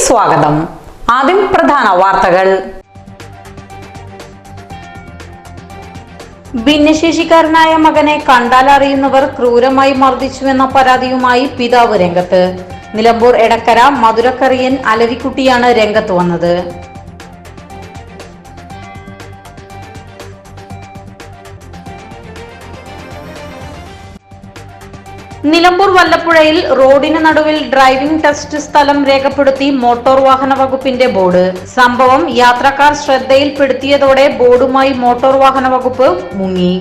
സ്വാഗതം. ആദ്യം പ്രധാന വാർത്തകൾ. ഭിന്നശേഷിക്കാരനായ മകനെ കണ്ടാലറിയുന്നവർ ക്രൂരമായി മർദ്ദിച്ചുവെന്ന പരാതിയുമായി പിതാവ് രംഗത്ത്. നിലമ്പൂർ എടക്കര മധുരക്കറിയൻ അലവിക്കുട്ടിയാണ് രംഗത്ത് വന്നത്. നിലമ്പൂർ വല്ലപ്പുഴയിൽ റോഡിന് നടുവിൽ ഡ്രൈവിംഗ് ടെസ്റ്റ് സ്ഥലം രേഖപ്പെടുത്തി മോട്ടോർ വാഹന വകുപ്പിന്റെ ബോർഡ്. സംഭവം യാത്രക്കാർ ശ്രദ്ധയിൽപ്പെടുത്തിയതോടെ ബോർഡുമായി മോട്ടോർ വാഹന വകുപ്പ് മുങ്ങി.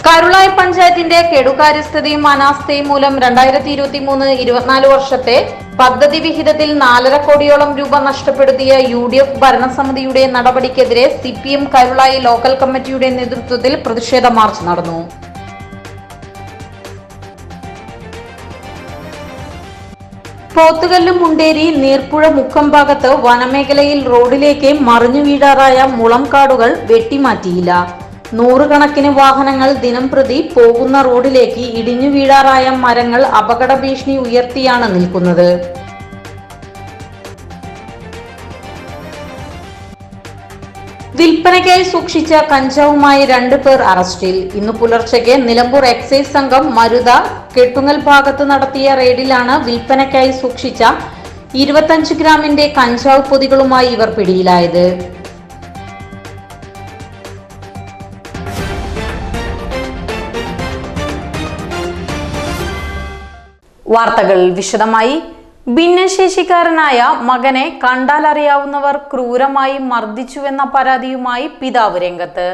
കരുളായി പഞ്ചായത്തിന്റെ കെടുകാര്യസ്ഥതയും അനാസ്ഥയും മൂലം 2023-24 വർഷത്തെ പദ്ധതി വിഹിതത്തിൽ 4.5 കോടിയോളം രൂപ നഷ്ടപ്പെടുത്തിയ UDF ഭരണസമിതിയുടെ നടപടിക്കെതിരെ CPM കരുളായി ലോക്കൽ കമ്മിറ്റിയുടെ നേതൃത്വത്തിൽ പ്രതിഷേധ മാർച്ച് നടന്നു. പോത്തുകല്ല് മുണ്ടേരി നീർപ്പുഴ മുക്കം ഭാഗത്ത് വനമേഖലയിൽ റോഡിലേക്ക് മറിഞ്ഞു വീഴാറായ മുളംകാടുകൾ വെട്ടിമാറ്റിയില്ല. 100 കണക്കിന് വാഹനങ്ങൾ ദിനംപ്രതി പോകുന്ന റോഡിലേക്ക് ഇടിഞ്ഞു വീഴാറായ മരങ്ങൾ അപകട ഭീഷണി ഉയർത്തിയാണ് നിൽക്കുന്നത്. വിൽപ്പനയ്ക്കായി സൂക്ഷിച്ച കഞ്ചാവുമായി 2 പേർ അറസ്റ്റിൽ. ഇന്ന് പുലർച്ചയ്ക്ക് നിലമ്പൂർ എക്സൈസ് സംഘം മരുത കെട്ടുങ്ങൽ ഭാഗത്ത് നടത്തിയ റെയ്ഡിലാണ് വിൽപ്പനയ്ക്കായി സൂക്ഷിച്ച 25 ഗ്രാമിന്റെ കഞ്ചാവ് പൊതികളുമായി ഇവർ പിടിയിലായത്. വാർത്തകൾ വിശദമായി. ഭിന്നശേഷിക്കാരനായ മകനെ കണ്ടാലറിയാവുന്നവർ ക്രൂരമായി മർദ്ദിച്ചുവെന്ന പരാതിയുമായി പിതാവ് രംഗത്ത്.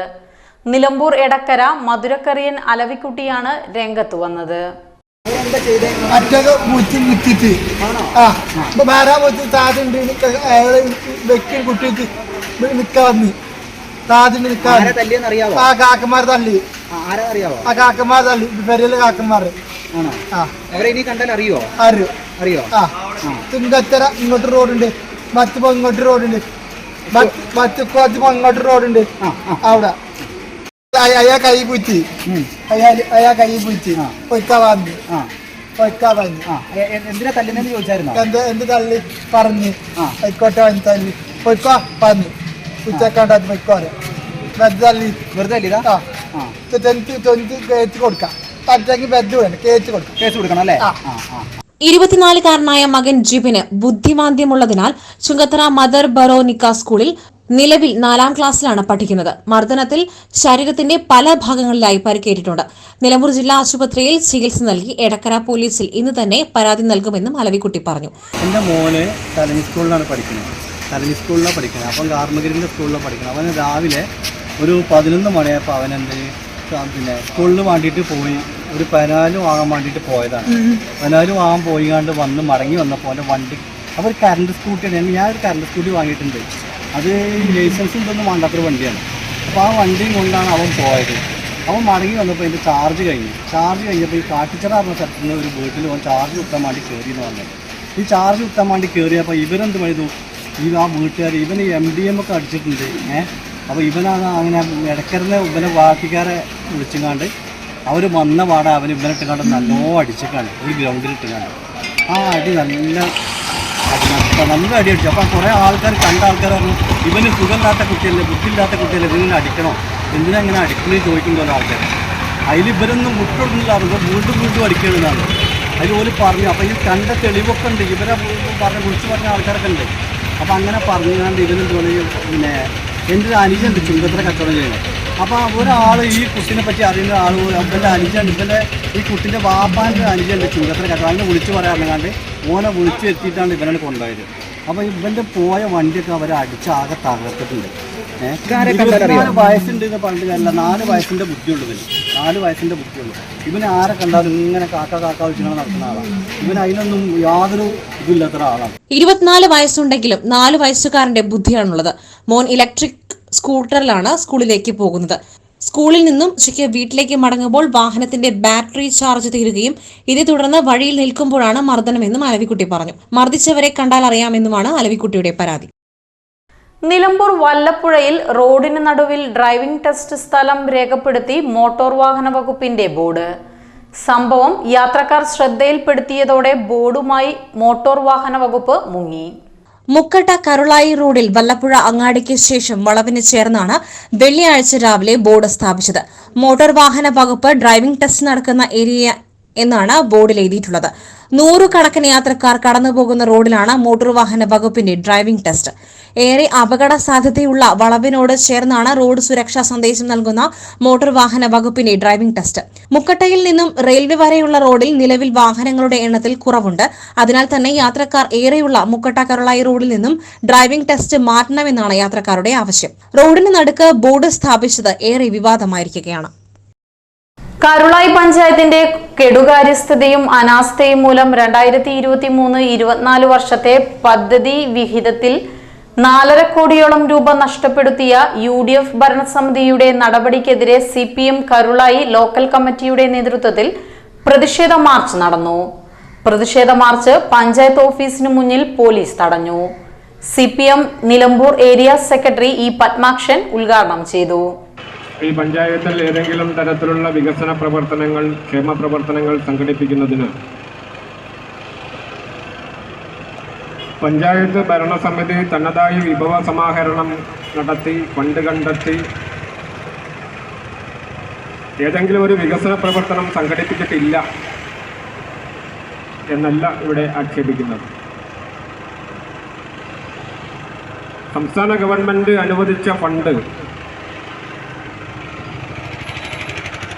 നിലമ്പൂർ എടക്കര മധുരക്കറിയൻ അലവിക്കുട്ടിയാണ് രംഗത്ത് വന്നത്. കാക്കന്മാർ തള്ളി കാക്കന്മാര് തുങ്കത്തര ഇങ്ങോട്ട് റോഡുണ്ട്, മറ്റു ഇങ്ങോട്ട് റോഡുണ്ട്, അങ്ങോട്ട് റോഡുണ്ട്. അവിടെ അയാ കൈ കുറ്റി പൊയ്ക്കാ വന്നു എന്തിനാ തല്ലിനെന്ന് ചോദിച്ചായിരുന്നു. എന്ത് തള്ളി പറഞ്ഞ് ആയിക്കോട്ടെ വന്ന് തല്ലി പൊയ്ക്കോ പറഞ്ഞു ഉച്ചക്കാണ്ടാ പൊയ്ക്കോ തല്ലി വെറുതെ തല്ലിതാ. കേറ്റ് കൊടുക്കാം, പറ്റെങ്കിൽ ബെഡ് വേണം, കേറ്റ് കൊടുക്കാം, കേസ് കൊടുക്കണം അല്ലേ. 24-കാരനായ മകൻ ജിബിന് ബുദ്ധിമാന്ദ്യമുള്ളതിനാൽ ചുങ്കത്തറ മദർ ബറോനിക്ക സ്കൂളിൽ നിലവിൽ 4ാം ക്ലാസ്സിലാണ് പഠിക്കുന്നത്. മർദ്ദനത്തിൽ ശരീരത്തിന്റെ പല ഭാഗങ്ങളിലായി പരിക്കേറ്റിട്ടുണ്ട്. നിലമ്പൂർ ജില്ലാ ആശുപത്രിയിൽ ചികിത്സ നൽകി. എടക്കര പോലീസിൽ ഇന്ന് തന്നെ പരാതി നൽകുമെന്നും അലവിക്കുട്ടി പറഞ്ഞു. എൻ്റെ മോന് തലനി സ്കൂളിലാണ് പഠിക്കുന്നത്. അപ്പം കാർമഗിരിൻ്റെ സ്കൂളിലാണ് പഠിക്കുന്നത്. അവന് രാവിലെ ഒരു 11 മണിയായപ്പോൾ അവനെന്ത് സ്കൂളിൽ വേണ്ടിയിട്ട് പോയി ഒരു പനാല് വാങ്ങാൻ വേണ്ടിയിട്ട് പോയതാണ്. പനാല് വാങ്ങാൻ പോയിക്കാണ്ട് മടങ്ങി വന്നപ്പോൾ അവൻ്റെ വണ്ടി അപ്പോൾ ഒരു കറണ്ട് സ്കൂട്ടിയാണ്. ഞാനൊരു കറണ്ട് സ്കൂട്ടി വാങ്ങിയിട്ടുണ്ട്. അത് ലൈസൻസ് ഇതൊന്നും വേണ്ടാത്തൊരു വണ്ടിയാണ്. അപ്പോൾ ആ വണ്ടിയും കൊണ്ടാണ് അവൻ പോയത്. അവൻ മടങ്ങി വന്നപ്പോൾ അതിൻ്റെ ചാർജ് കഴിഞ്ഞപ്പോൾ ഈ കാട്ടിച്ചിറ പറഞ്ഞ സ്ഥലത്ത് നിന്ന് ഒരു വീട്ടിൽ അവൻ ചാർജ് കുത്താൻ വേണ്ടി കയറിയെന്ന് പറഞ്ഞത്. ഈ ചാർജ് കുത്താൻ വേണ്ടി കയറിയപ്പോൾ ഇവരെന്ത് പണിതു, ആ വീട്ടുകാർ ഇവന് MDM ഒക്കെ അടിച്ചിട്ടുണ്ട്. അപ്പോൾ ഇവനാണ് അങ്ങനെ ഇടയ്ക്കറിന് ഇവനെ പാർട്ടിക്കാരെ വിളിച്ചുകാണ്ട് അവർ വന്ന പാടെ ഇവനിട്ടുകാണ്ട് നല്ലോ അടിച്ചിട്ടാണ് ഈ ഗ്രൗണ്ടിലിട്ടുകാണ്ട്. ആ അടി നല്ല അടി അടിച്ചു. അപ്പോൾ കുറേ ആൾക്കാർ കണ്ട ആൾക്കാർ പറഞ്ഞു ഇവന് സുഖമില്ലാത്ത കുട്ടിയല്ലേ, ബുദ്ധിയില്ലാത്ത കുട്ടിയല്ലേ, ഇവനെ അടിക്കണോ, എന്തിനാ ഇങ്ങനെ അടിക്കണേ ചോദിക്കുന്ന ആൾക്കാർ. അതിൽ ഇവരൊന്നും വിട്ടൊടുക്കുന്നില്ല, അവർ വീണ്ടും അടിക്കണമെന്നാണ് അതിൽ ഓല് പറഞ്ഞു. അപ്പോൾ ഈ കണ്ട തെളിവൊക്കെ ഉണ്ട്, ഇവരെ വിളിച്ചു പറഞ്ഞ ആൾക്കാരൊക്കെ ഉണ്ട്. അപ്പോൾ അങ്ങനെ പറഞ്ഞുകൊണ്ട് ഇവനെന്ത് പിന്നെ എൻ്റെ ഒരു അനുജുണ്ട് ചുങ്കത്തറ കച്ചവടം ചെയ്യുന്നത്. അപ്പോൾ ഒരാൾ ഈ കുട്ടീനെ പറ്റി അറിയുന്ന ആൾ ഇവൻ്റെ അനുജുണ്ട്, ഇവൻ്റെ ഈ കുട്ടീൻ്റെ വാപ്പാൻ്റെ അനുജുണ്ട് ചുങ്കത്തറ കച്ചവടം. അതിനെ വിളിച്ച് പറയാറുണ്ട്. ഓനെ വിളിച്ച് എത്തിയിട്ടാണ് ഇവനെ കൊണ്ടുപോയത്. അപ്പോൾ ഇവൻ്റെ പോയ വണ്ടിയൊക്കെ അവരെ അടിച്ചാകെ തകർത്തിട്ടുണ്ട്. 24 വയസ്സുണ്ട് എന്ന് പറഞ്ഞിട്ട് കാര്യമില്ല. 4 വയസ്സിൻ്റെ ബുദ്ധിയുള്ളൂ ഇവന്. 4 വയസ്സിൻ്റെ ബുദ്ധിയുള്ളൂ. ഇവന് ആരെ കണ്ടാലും ഇങ്ങനെ കാക്ക വെച്ചിങ്ങനെ നടക്കുന്ന ആളാണ്. ഇവൻ അതിനൊന്നും യാതൊരു ഇതില്ലാത്ത ഒരാളാണ്. 24 വയസ്സുണ്ടെങ്കിലും 4 വയസ്സുകാരന്റെ ബുദ്ധിയാണുള്ളത്. മോൻ ഇലക്ട്രിക് സ്കൂട്ടറിലാണ് സ്കൂളിലേക്ക് പോകുന്നത്. സ്കൂളിൽ നിന്നും ഉച്ചയ്ക്ക് വീട്ടിലേക്ക് മടങ്ങുമ്പോൾ വാഹനത്തിന്റെ ബാറ്ററി ചാർജ് തീരുകയും ഇതേ തുടർന്ന് വഴിയിൽ നിൽക്കുമ്പോഴാണ് മർദ്ദനമെന്നും അലവിക്കുട്ടി പറഞ്ഞു. മർദ്ദിച്ചവരെ കണ്ടാൽ അറിയാമെന്നുമാണ് അലവിക്കുട്ടിയുടെ പരാതി. നിലമ്പൂർ വല്ലപ്പുഴയിൽ റോഡിന് നടുവിൽ ഡ്രൈവിംഗ് ടെസ്റ്റ് സ്ഥലം രേഖപ്പെടുത്തി മോട്ടോർ വാഹന വകുപ്പിന്റെ ബോർഡ്. സംഭവം യാത്രക്കാർ ശ്രദ്ധയിൽപ്പെടുത്തിയതോടെ ബോർഡുമായി മോട്ടോർ വാഹന വകുപ്പ് മുങ്ങി. മുക്കട്ട കരുളായി റോഡിൽ വല്ലപ്പുഴ അങ്ങാടിക്ക് ശേഷം വളവിന് ചേർന്നാണ് വെള്ളിയാഴ്ച രാവിലെ ബോർഡ് സ്ഥാപിച്ചത്. മോട്ടോർ വാഹന വകുപ്പ് ഡ്രൈവിംഗ് ടെസ്റ്റ് നടക്കുന്ന ഏരിയ എന്നാണ് ബോർഡിൽ എഴുതിയിട്ടുള്ളത്. 100 കണക്കിന് യാത്രക്കാർ കടന്നുപോകുന്ന റോഡിലാണ് മോട്ടോർ വാഹന വകുപ്പിന്റെ ഡ്രൈവിംഗ് ടെസ്റ്റ്. ഏറെ അപകട സാധ്യതയുള്ള വളവിനോട് ചേർന്നാണ് റോഡ് സുരക്ഷാ സന്ദേശം നൽകുന്ന മോട്ടോർ വാഹന വകുപ്പിന്റെ ഡ്രൈവിംഗ് ടെസ്റ്റ്. മുക്കട്ടയിൽ നിന്നും റെയിൽവേ വരെയുള്ള റോഡിൽ നിലവിൽ വാഹനങ്ങളുടെ എണ്ണത്തിൽ കുറവുണ്ട്. അതിനാൽ തന്നെ യാത്രക്കാർ ഏറെയുള്ള മുക്കട്ട കരുളായി റോഡിൽ നിന്നും ഡ്രൈവിംഗ് ടെസ്റ്റ് മാറ്റണമെന്നാണ് യാത്രക്കാരുടെ ആവശ്യം. റോഡിന് നടുക്ക് ബോർഡ് സ്ഥാപിച്ചത് ഏറെ വിവാദമായിരിക്കുകയാണ്. കരുളായി പഞ്ചായത്തിന്റെ കെടുകാര്യസ്ഥതയും അനാസ്ഥയും മൂലം 2023-24 വർഷത്തെ പദ്ധതി വിഹിതത്തിൽ 4.5 കോടിയോളം രൂപ നഷ്ടപ്പെടുത്തിയ UDF ഭരണസമിതിയുടെ നടപടിക്കെതിരെ CPM കരുളായി ലോക്കൽ കമ്മിറ്റിയുടെ നേതൃത്വത്തിൽ പ്രതിഷേധ മാർച്ച് നടന്നു. പ്രതിഷേധ മാർച്ച് പഞ്ചായത്ത് ഓഫീസിന് മുന്നിൽ പോലീസ് തടഞ്ഞു. CPM Nilambur area secretary E. Padmakshan ഉദ്ഘാടനം ചെയ്തു. ഈ പഞ്ചായത്തിൽ ഏതെങ്കിലും തരത്തിലുള്ള വികസന പ്രവർത്തനങ്ങൾ, ക്ഷേമ പ്രവർത്തനങ്ങൾ സംഘടിപ്പിക്കുന്നതിന് പഞ്ചായത്ത് ഭരണസമിതി തനതായി വിഭവ സമാഹരണം നടത്തി ഫണ്ട് കണ്ടെത്തി ഏതെങ്കിലും ഒരു വികസന പ്രവർത്തനം സംഘടിപ്പിച്ചിട്ടില്ല എന്നല്ല ഇവിടെ ആക്ഷേപിക്കുന്നത്. സംസ്ഥാന ഗവൺമെന്റ് അനുവദിച്ച ഫണ്ട്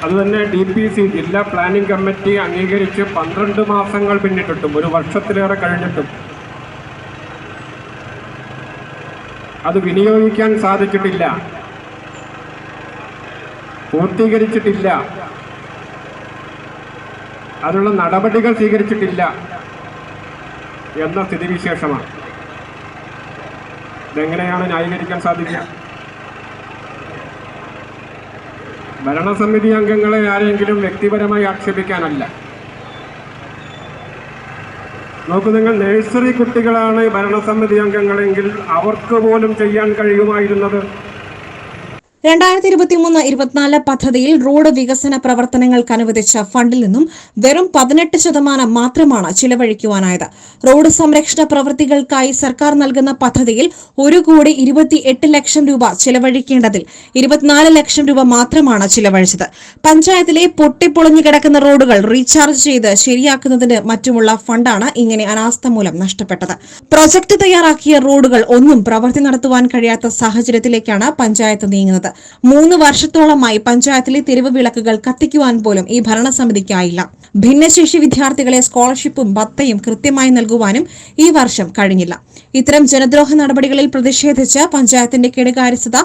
അതുതന്നെ DPC ജില്ലാ പ്ലാനിംഗ് കമ്മിറ്റി അംഗീകരിച്ച് 12 മാസങ്ങൾ പിന്നിട്ടിട്ടും 1 വർഷത്തിലേറെ കഴിഞ്ഞിട്ടും അത് വിനിയോഗിക്കാൻ സാധിച്ചിട്ടില്ല, പൂർത്തീകരിച്ചിട്ടില്ല, അതിനുള്ള നടപടികൾ സ്വീകരിച്ചിട്ടില്ല എന്ന സ്ഥിതിവിശേഷമാണ്. ഇതെങ്ങനെയാണ് ന്യായീകരിക്കാൻ സാധിക്കുക? ഭരണസമിതി അംഗങ്ങളെ ആരെങ്കിലും വ്യക്തിപരമായി ആക്ഷേപിക്കാനല്ല. നോക്കൂ, നിങ്ങൾ നഴ്സറി കുട്ടികളാണ് ഭരണസമിതി അംഗങ്ങളെങ്കിൽ അവർക്ക് പോലും ചെയ്യാൻ കഴിയുമായിരുന്നത് 2023-24 പദ്ധതിയിൽ റോഡ് വികസന പ്രവർത്തനങ്ങൾക്ക് അനുവദിച്ച ഫണ്ടിൽ നിന്നും വെറും 18% മാത്രമാണ് ചിലവഴിക്കുവാനായത്. റോഡ് സംരക്ഷണ പ്രവൃത്തികൾക്കായി സർക്കാർ നൽകുന്ന പദ്ധതിയിൽ 1,28 ലക്ഷം രൂപ ചിലവഴിക്കേണ്ടതിൽ 24 ലക്ഷം രൂപ മാത്രമാണ് ചിലവഴിച്ചത്. പഞ്ചായത്തിലെ പൊട്ടിപ്പൊളിഞ്ഞു കിടക്കുന്ന റോഡുകൾ റീചാർജ് ചെയ്ത് ശരിയാക്കുന്നതിന് മറ്റുമുള്ള ഫണ്ടാണ് ഇങ്ങനെ അനാസ്ഥ മൂലം നഷ്ടപ്പെട്ടത്. പ്രൊജക്ട് തയ്യാറാക്കിയ റോഡുകൾ ഒന്നും പ്രവൃത്തി നടത്തുവാൻ കഴിയാത്ത സാഹചര്യത്തിലേക്കാണ് പഞ്ചായത്ത് നീങ്ങുന്നത്. 3 വർഷത്തോളമായി പഞ്ചായത്തിലെ തെരുവ് വിളക്കുകൾ കത്തിക്കുവാൻ പോലും ഈ ഭരണസമിതിക്കായില്ല. ഭിന്നശേഷി വിദ്യാർത്ഥികളെ സ്കോളർഷിപ്പും ഭത്തയും കൃത്യമായി നൽകുവാനും ഈ വർഷം കഴിഞ്ഞില്ല. ഇത്തരം ജനദ്രോഹ നടപടികളിൽ പ്രതിഷേധിച്ച് പഞ്ചായത്തിന്റെ കെടുകാര്യസ്ഥത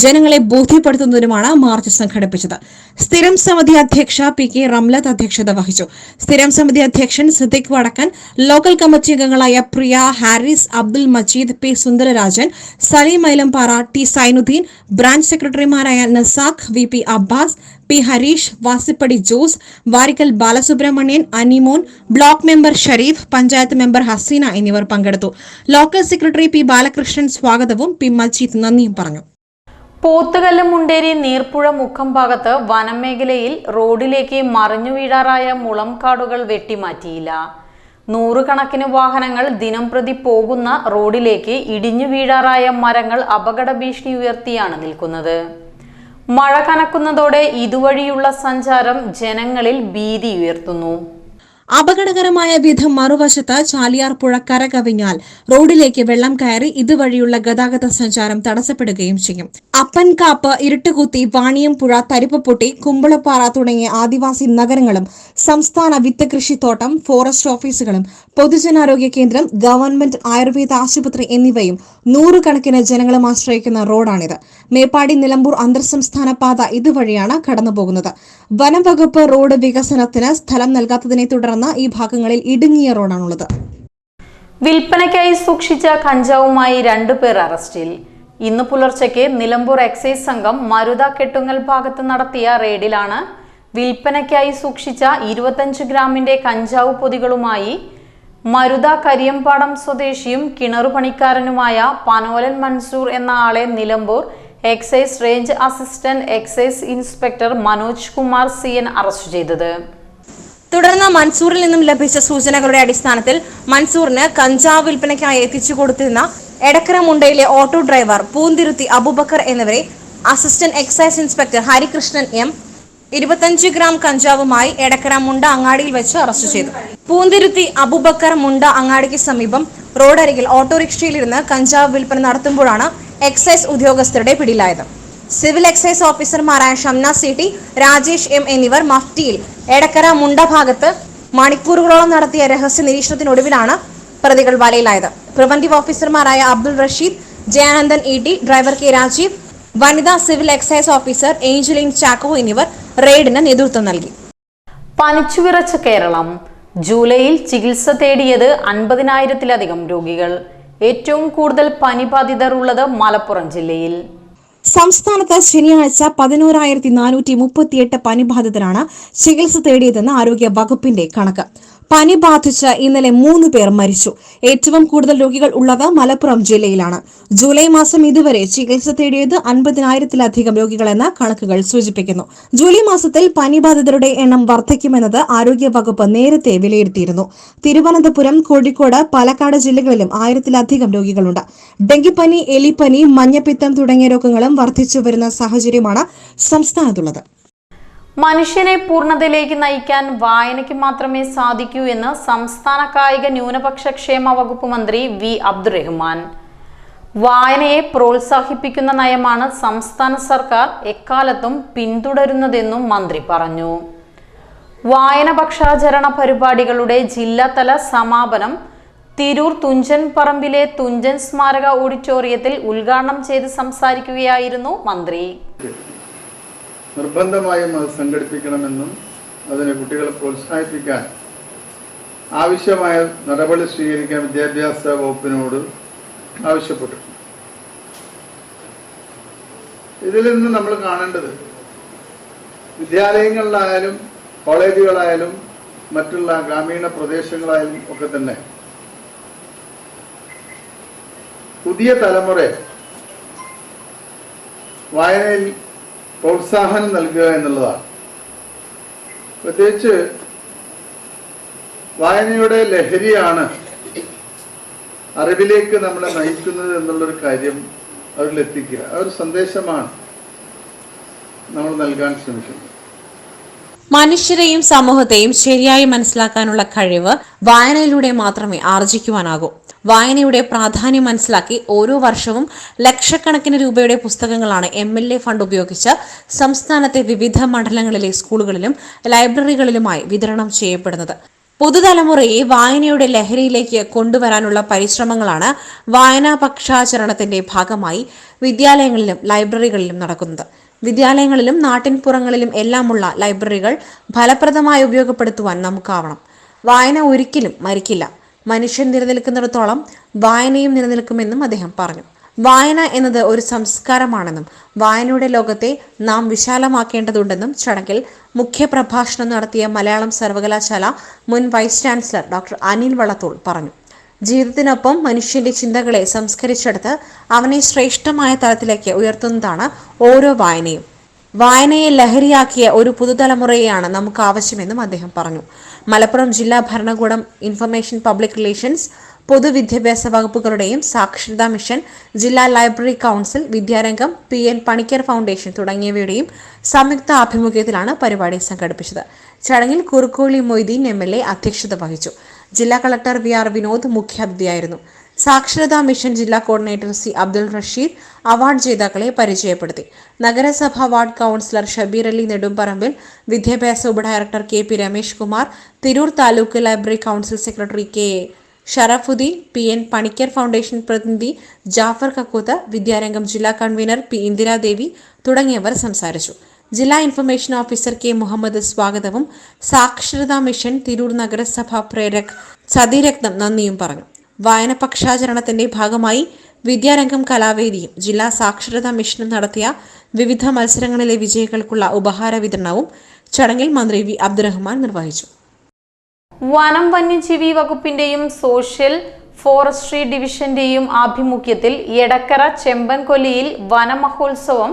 ജനങ്ങളെ ബോധ്യപ്പെടുത്തുന്നതിനുമാണ് മാർച്ച് സംഘടിപ്പിച്ചത്. സ്ഥിരം സമിതി അധ്യക്ഷ PK റംലത്ത് അധ്യക്ഷത വഹിച്ചു. സ്ഥിരം സമിതി അധ്യക്ഷൻ സിദ്ദിഖ് വടക്കൻ, ലോക്കൽ കമ്മിറ്റി അംഗങ്ങളായ Priya, Haris, Abdul Majeed, P. Sundararajan, Saleem Mylampara, T. Sainuddin, branch സെക്രട്ടറിമാരായ Nasakh, VP Abbas, P. Harish, Vasippadi Jose, Varikkal Balasubramanian, Animon, block member Shareef, panchayat member Haseena എന്നിവർ പങ്കെടുത്തു. Local secretary P. ബാലകൃഷ്ണൻ സ്വാഗതവും P. മജീദ് നന്ദിയും പറഞ്ഞു. പോത്തുകല്ല് മുണ്ടേരി നീർപ്പുഴ മുക്കം ഭാഗത്ത് വനമേഖലയിൽ റോഡിലേക്ക് മറിഞ്ഞു വീഴാറായ മുളംകാടുകൾ വെട്ടിമാറ്റിയില്ല. 100 കണക്കിന് വാഹനങ്ങൾ ദിനംപ്രതി പോകുന്ന റോഡിലേക്ക് ഇടിഞ്ഞു വീഴാറായ മരങ്ങൾ അപകട ഭീഷണി ഉയർത്തിയാണ് നിൽക്കുന്നത്. മഴ കനക്കുന്നതോടെ ഇതുവഴിയുള്ള സഞ്ചാരം ജനങ്ങളിൽ ഭീതി ഉയർത്തുന്നു. അപകടകരമായ വിധം മറുവശത്ത് ചാലിയാർ പുഴ കരകവിഞ്ഞാൽ റോഡിലേക്ക് വെള്ളം കയറി ഇതുവഴിയുള്ള ഗതാഗത സഞ്ചാരം തടസ്സപ്പെടുകയും ചെയ്യും. അപ്പൻകാപ്പ്, ഇരുട്ടുകുത്തി, വാണിയംപുഴ, തരിപ്പപ്പൊട്ടി, കുമ്പളപ്പാറ തുടങ്ങിയ ആദിവാസി നഗരങ്ങളും സംസ്ഥാന വിത്ത് കൃഷിത്തോട്ടം, ഫോറസ്റ്റ് ഓഫീസുകളും പൊതുജനാരോഗ്യ കേന്ദ്രം, ഗവൺമെന്റ് ആയുർവേദ ആശുപത്രി എന്നിവയും 100 കണക്കിന് ജനങ്ങളും ആശ്രയിക്കുന്ന റോഡാണിത്. മേപ്പാടി നിലമ്പൂർ അന്തർ സംസ്ഥാന പാത ഇതുവഴിയാണ് കടന്നുപോകുന്നത്. വനം വകുപ്പ് റോഡ് വികസനത്തിന് സ്ഥലം നൽകാത്തതിനെ തുടർന്ന് ഈ ഭാഗങ്ങളിൽ ഇടുങ്ങിയ റോഡാണുള്ളത്. വിൽപ്പനയ്ക്കായി സൂക്ഷിച്ച കഞ്ചാവുമായി 2 പേർ അറസ്റ്റിൽ. ഇന്ന് പുലർച്ചയ്ക്ക് നിലമ്പൂർ എക്സൈസ് സംഘം മരുത കെട്ടുങ്ങൽ ഭാഗത്ത് നടത്തിയ റെയ്ഡിലാണ് വിൽപ്പനയ്ക്കായി സൂക്ഷിച്ച 25 ഗ്രാമിന്റെ കഞ്ചാവ് പൊതികളുമായി മരുത കരിയമ്പാടം സ്വദേശിയും കിണറുപണിക്കാരനുമായ പനോലൻ മൻസൂർ എന്ന ആളെ Nilambur excise range assistant excise inspector Manoj Kumar CN arrest ചെയ്തത്. തുടർന്ന് മൻസൂറിൽ നിന്നും ലഭിച്ച സൂചനകളുടെ അടിസ്ഥാനത്തിൽ മൻസൂറിന് കഞ്ചാവ് വിൽപ്പനയ്ക്കായി എത്തിച്ചു കൊടുത്തിരുന്ന എടക്കര മുണ്ടയിലെ ഓട്ടോ ഡ്രൈവർ പൂന്തിരുത്തി അബൂബക്കർ എന്നിവരെ assistant excise inspector Harikrishnan M 25 gram കഞ്ചാവുമായി എടക്കര മുണ്ട അങ്ങാടിയിൽ വെച്ച് അറസ്റ്റ് ചെയ്തു. പൂന്തിരുത്തി അബൂബക്കർ മുണ്ട അങ്ങാടിക്ക് സമീപം റോഡരികിൽ ഓട്ടോറിക്ഷയിലിരുന്ന് കഞ്ചാവ് വിൽപ്പന നടത്തുമ്പോഴാണ് എക്സൈസ് ഉദ്യോഗസ്ഥരുടെ പിടിയിലായത്. സിവിൽ എക്സൈസ് ഓഫീസർമാരായ ഷംന CT, രാജേഷ് M എന്നിവർ മഫ്റ്റിയിൽ എടക്കര മുണ്ട ഭാഗത്ത് മണിക്കൂറുകളോളം നടത്തിയ രഹസ്യ നിരീക്ഷണത്തിനൊടുവിലാണ് പ്രതികൾ വലയിലായത്. പ്രിവന്റീവ് ഓഫീസർമാരായ Abdul Rasheed, Jayanandan ET, driver K Rajeev, വനിതാ civil excise officer Angeline Chacko എന്നിവർ റെയ്ഡിന് നേതൃത്വം നൽകി. പനിച്ചുവിറച്ച കേരളം. ജൂലൈയിൽ ചികിത്സ തേടിയത് 50,000-ലധികം രോഗികൾ. ഏറ്റവും കൂടുതൽ പനിബാധിതർ ഉള്ളത് മലപ്പുറം ജില്ലയിൽ. സംസ്ഥാനത്ത് ശനിയാഴ്ച 11,438 പനിബാധിതരാണ് ചികിത്സ തേടിയതെന്ന് ആരോഗ്യ വകുപ്പിന്റെ കണക്ക്. പനി ബാധിച്ച് ഇന്നലെ 3 പേർ മരിച്ചു. ഏറ്റവും കൂടുതൽ രോഗികൾ ഉള്ളത് മലപ്പുറം ജില്ലയിലാണ്. ജൂലൈ മാസം ഇതുവരെ ചികിത്സ തേടിയത് 50,000-ലധികം രോഗികളെന്ന് കണക്കുകൾ സൂചിപ്പിക്കുന്നു. ജൂലൈ മാസത്തിൽ പനിബാധിതരുടെ എണ്ണം വർദ്ധിക്കുമെന്നത് ആരോഗ്യ വകുപ്പ് നേരത്തെ വിലയിരുത്തിയിരുന്നു. തിരുവനന്തപുരം, കോഴിക്കോട്, പാലക്കാട് ജില്ലകളിലും 1000-ലധികം രോഗികളുണ്ട്. ഡെങ്കിപ്പനി, എലിപ്പനി, മഞ്ഞപ്പിത്തം തുടങ്ങിയ രോഗങ്ങളും വർദ്ധിച്ചു വരുന്ന സാഹചര്യമാണ് സംസ്ഥാനത്തുള്ളത്. മനുഷ്യനെ പൂർണ്ണതയിലേക്ക് നയിക്കാൻ വായനയ്ക്ക് മാത്രമേ സാധിക്കൂ എന്ന് സംസ്ഥാന കായിക ന്യൂനപക്ഷ ക്ഷേമ വകുപ്പ് മന്ത്രി V അബ്ദുറഹ്മാൻ. വായനയെ പ്രോത്സാഹിപ്പിക്കുന്ന നയമാണ് സംസ്ഥാന സർക്കാർ എക്കാലത്തും പിന്തുടരുന്നതെന്നും മന്ത്രി പറഞ്ഞു. വായന പക്ഷാചരണ പരിപാടികളുടെ ജില്ലാതല സമാപനം തിരൂർ തുഞ്ചൻ പറമ്പിലെ തുഞ്ചൻ സ്മാരക ഓഡിറ്റോറിയത്തിൽ ഉദ്ഘാടനം ചെയ്ത് സംസാരിക്കുകയായിരുന്നു മന്ത്രി. നിർബന്ധമായും അത് സംഘടിപ്പിക്കണമെന്നും അതിന് കുട്ടികളെ പ്രോത്സാഹിപ്പിക്കാൻ ആവശ്യമായ നടപടി സ്വീകരിക്കാൻ വിദ്യാഭ്യാസ വകുപ്പിനോട് ആവശ്യപ്പെട്ടു. ഇതിൽ നിന്ന് നമ്മൾ കാണേണ്ടത് വിദ്യാലയങ്ങളിലായാലും കോളേജുകളായാലും മറ്റുള്ള ഗ്രാമീണ പ്രദേശങ്ങളായാലും ഒക്കെ തന്നെ പുതിയ തലമുറ വായനയിൽ പ്രോത്സാഹനം നൽകുക എന്നുള്ളതാണ്. പ്രത്യേകിച്ച് വായനയുടെ ലഹരിയാണ് അറിവിലേക്ക് നമ്മളെ നയിക്കുന്നത് എന്നുള്ളൊരു കാര്യം അവരിൽ എത്തിക്കുക. ആ ഒരു സന്ദേശമാണ് നമ്മൾ നൽകാൻ ശ്രമിക്കുന്നത്. മനുഷ്യരെയും സമൂഹത്തെയും ശരിയായി മനസ്സിലാക്കാനുള്ള കഴിവ് വായനയിലൂടെ മാത്രമേ ആർജിക്കുവാനാകൂ. വായനയുടെ പ്രാധാന്യം മനസ്സിലാക്കി ഓരോ വർഷവും ലക്ഷക്കണക്കിന് രൂപയുടെ പുസ്തകങ്ങളാണ് MLA ഫണ്ട് ഉപയോഗിച്ച് സംസ്ഥാനത്തെ വിവിധ മണ്ഡലങ്ങളിലെ സ്കൂളുകളിലും ലൈബ്രറികളിലുമായി വിതരണം ചെയ്യപ്പെടുന്നത്. പുതുതലമുറയെ വായനയുടെ ലഹരിയിലേക്ക് കൊണ്ടുവരാനുള്ള പരിശ്രമങ്ങളാണ് വായനാ പക്ഷാചരണത്തിന്റെ ഭാഗമായി വിദ്യാലയങ്ങളിലും ലൈബ്രറികളിലും നടക്കുന്നത്. വിദ്യാലയങ്ങളിലും നാട്ടിൻപുറങ്ങളിലും എല്ലാമുള്ള ലൈബ്രറികൾ ഫലപ്രദമായി ഉപയോഗപ്പെടുത്തുവാൻ നമുക്കാവണം. വായന ഒരിക്കലും മരിക്കില്ല. മനുഷ്യൻ നിലനിൽക്കുന്നിടത്തോളം വായനയും നിലനിൽക്കുമെന്നും അദ്ദേഹം പറഞ്ഞു. വായന എന്നത് ഒരു സംസ്കാരമാണെന്നും വായനയുടെ ലോകത്തെ നാം വിശാലമാക്കേണ്ടതുണ്ടെന്നും ചടങ്ങിൽ മുഖ്യപ്രഭാഷണം നടത്തിയ മലയാളം സർവകലാശാല മുൻ vice chancellor doctor Anil Vallathol പറഞ്ഞു. ജീവിതത്തിനൊപ്പം മനുഷ്യന്റെ ചിന്തകളെ സംസ്കരിച്ചെടുത്ത് അവനെ ശ്രേഷ്ഠമായ തലത്തിലേക്ക് ഉയർത്തുന്നതാണ് ഓരോ വായനയും. വായനയെ ലഹരിയാക്കിയ ഒരു പുതുതലമുറയെയാണ് നമുക്ക് ആവശ്യമെന്നും അദ്ദേഹം പറഞ്ഞു. മലപ്പുറം ജില്ലാ ഭരണകൂടം, ഇൻഫർമേഷൻ പബ്ലിക് റിലേഷൻസ്, പൊതുവിദ്യാഭ്യാസ വകുപ്പുകളുടെയും സാക്ഷരതാ മിഷൻ, ജില്ലാ library council, Vidyarangam, PN Panicker foundation തുടങ്ങിയവയുടെയും സംയുക്ത ആഭിമുഖ്യത്തിലാണ് പരിപാടി സംഘടിപ്പിച്ചത്. ചടങ്ങിൽ കുറുക്കോളി മൊയ്തീൻ MLA അധ്യക്ഷത വഹിച്ചു. ജില്ലാ കളക്ടർ VR വിനോദ് മുഖ്യാതിഥിയായിരുന്നു. സാക്ഷരതാ മിഷൻ ജില്ലാ coordinator C Abdul Rasheed award ജേതാക്കളെ പരിചയപ്പെടുത്തി. നഗരസഭ വാർഡ് കൗൺസിലർ ഷബീർ അലി നെടുമ്പറമ്പിൽ, വിദ്യാഭ്യാസ ഉപഡയറക്ടർ KP Ramesh Kumar, Tirur taluk library council secretary KA Sharafuddin, PN Panicker foundation പ്രതിനിധി ജാഫർ കക്കൂത്ത്, വിദ്യാരംഗം ജില്ലാ കൺവീനർ P ഇന്ദിരാദേവി തുടങ്ങിയവർ സംസാരിച്ചു. ജില്ലാ ഇൻഫർമേഷൻ ഓഫീസർ K മുഹമ്മദ് സ്വാഗതവും സാക്ഷരതാ മിഷൻ തിരൂർ നഗരസഭ പ്രേരക് സതിരത്നം നന്ദിയും പറഞ്ഞു. വായന പക്ഷാചരണത്തിന്റെ ഭാഗമായി വിദ്യാരംഗം കലാവേദിയും ജില്ലാ സാക്ഷരതാ മിഷനും നടത്തിയ വിവിധ മത്സരങ്ങളിലെ വിജയികൾക്കുള്ള ഉപഹാര വിതരണവും ചടങ്ങിൽ മന്ത്രി V അബ്ദുറഹ്മാൻ നിർവഹിച്ചു. വനം വന്യജീവി വകുപ്പിന്റെയും സോഷ്യൽ ഫോറസ്ട്രി ഡിവിഷന്റെയും ആഭിമുഖ്യത്തിൽ എടക്കര ചെമ്പൻകൊല്ലിയിൽ വനമഹോത്സവം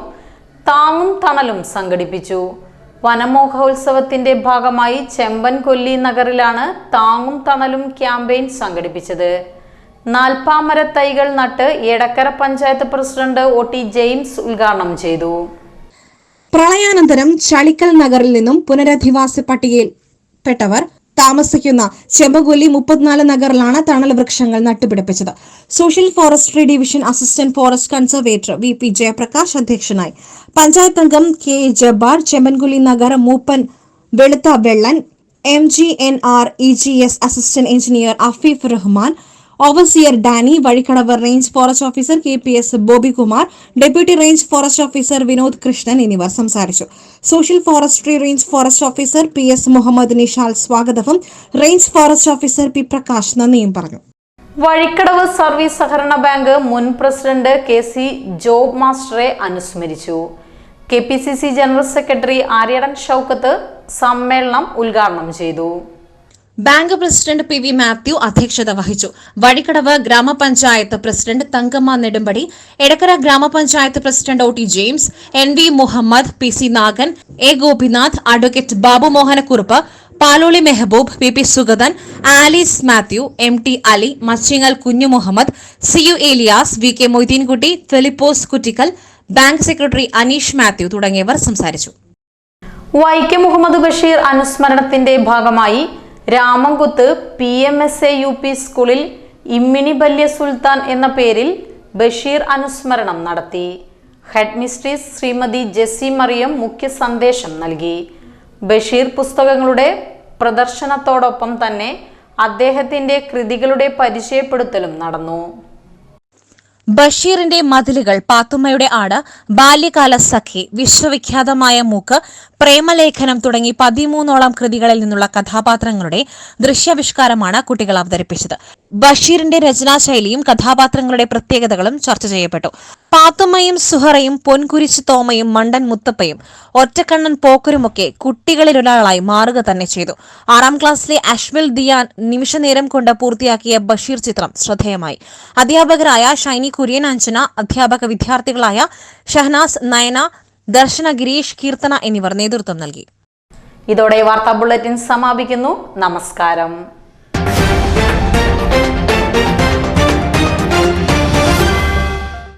താങ്ങും തണലും സംഘടിപ്പിച്ചു. വനമഹോത്സവത്തിന്റെ ഭാഗമായി ചെമ്പൻകൊല്ലി നഗറിലാണ് താങ്ങും തണലും ക്യാമ്പയിൻ സംഘടിപ്പിച്ചത്. 40 മരത്തൈകൾ നട്ട് Edakkara panchayat president OT James ഉദ്ഘാടനം ചെയ്തു. പ്രളയാനന്തരം ചളിക്കൽ നഗറിൽ നിന്നും പുനരധിവാസ പട്ടികയിൽപ്പെട്ടവർ താമസിക്കുന്ന ചെമ്പൻകൊല്ലി 34 നഗറിലാണ് തണൽ വൃക്ഷങ്ങൾ നട്ടുപിടിപ്പിച്ചത്. Social forestry division assistant forest conservator VP Jayaprakash അധ്യക്ഷനായി. പഞ്ചായത്ത് അംഗം K ജബ്ബാർ, ചെമ്പൻകൊല്ലി നഗർ മൂപ്പൻ Velutha Vellan, MGNR EGS assistant engineer Afeef Rahman, overseer Danny, Vazhikkadavu range forest officer KPS Bobykumar, deputy range forest officer Vinod Krishnan എന്നിവർ സംസാരിച്ചു. Social forestry range forest officer PS Muhammad Nishal സ്വാഗതവും range forest officer P Prakash നന്ദിയും പറഞ്ഞു. Vazhikkadavu service സഹകരണ bank മുൻ പ്രസിഡന്റ് KC ജോബ് മാസ്റ്ററെ അനുസ്മരിച്ചു. KPCC general secretary Aryadan Shoukath സമ്മേളനം ഉദ്ഘാടനം ചെയ്തു. ബാങ്ക് പ്രസിഡന്റ് PV മാത്യു അധ്യക്ഷത വഹിച്ചു. വഴിക്കടവ് ഗ്രാമപഞ്ചായത്ത് പ്രസിഡന്റ് തങ്കമ്മ നെടുമ്പടി, എടക്കര ഗ്രാമപഞ്ചായത്ത് president OT James, NV Muhammad, PC Nagan, A Gopinath, advocate Babu Mohanakkurup, Paloli Mehaboob, PP Sugathan, Alice Mathew, MT Ali, Machingal Kunju Muhammad, CU Elias, VK Moideenkutty, Philipose Kuttikkal, bank secretary Aneesh Mathew തുടങ്ങിയവർ സംസാരിച്ചു. വൈക്കം മുഹമ്മദ് ബഷീർ അനുസ്മരണത്തിന്റെ ഭാഗമായി രാമംകുത്ത് PMSA UP സ്കൂളിൽ ഇമ്മിണി ബല്യ സുൽത്താൻ എന്ന പേരിൽ ബഷീർ അനുസ്മരണം നടത്തി. ഹെഡ് മിസ്ട്രീസ് ശ്രീമതി ജെസ്സി മറിയം മുഖ്യ സന്ദേശം നൽകി. ബഷീർ പുസ്തകങ്ങളുടെ പ്രദർശനത്തോടൊപ്പം തന്നെ അദ്ദേഹത്തിന്റെ കൃതികളുടെ പരിചയപ്പെടുത്തലും നടന്നു. ബഷീറിന്റെ മതിലുകൾ, പാത്തുമ്മയുടെ ആട്, ബാല്യകാല സഖി, വിശ്വവിഖ്യാതമായ മൂക്ക്, പ്രേമലേഖനം തുടങ്ങി 13ഓളം കൃതികളിൽ നിന്നുള്ള കഥാപാത്രങ്ങളുടെ ദൃശ്യാവിഷ്കാരമാണ് കുട്ടികൾ അവതരിപ്പിച്ചത്. ബഷീറിന്റെ രചനാശൈലിയും കഥാപാത്രങ്ങളുടെ പ്രത്യേകതകളും ചർച്ച ചെയ്യപ്പെട്ടു. പാത്തുമ്മയും സുഹറയും പൊൻകുരിശ് തോമയും മണ്ടൻ മുത്തപ്പയും ഒറ്റക്കണ്ണൻ പോക്കരുമൊക്കെ കുട്ടികളിലൊരാളായി മാറുക തന്നെ ചെയ്തു. 6ാം ക്ലാസ്സിലെ അഷ്മിൽ ദിയാൻ നിമിഷനേരം കൊണ്ട് പൂർത്തിയാക്കിയ ബഷീർ ചിത്രം ശ്രദ്ധേയമായി. അധ്യാപകരായ ഷൈനി കുര്യൻ, അഞ്ജന, അധ്യാപക വിദ്യാർത്ഥികളായ ഷഹനാസ്, നയന, ദർശന, ഗിരീഷ്, കീർത്തന എന്നിവർ നേതൃത്വം നൽകി. ഇതോടെ വാർത്താ ബുള്ളറ്റിൻ സമാപിക്കുന്നു. നമസ്കാരം.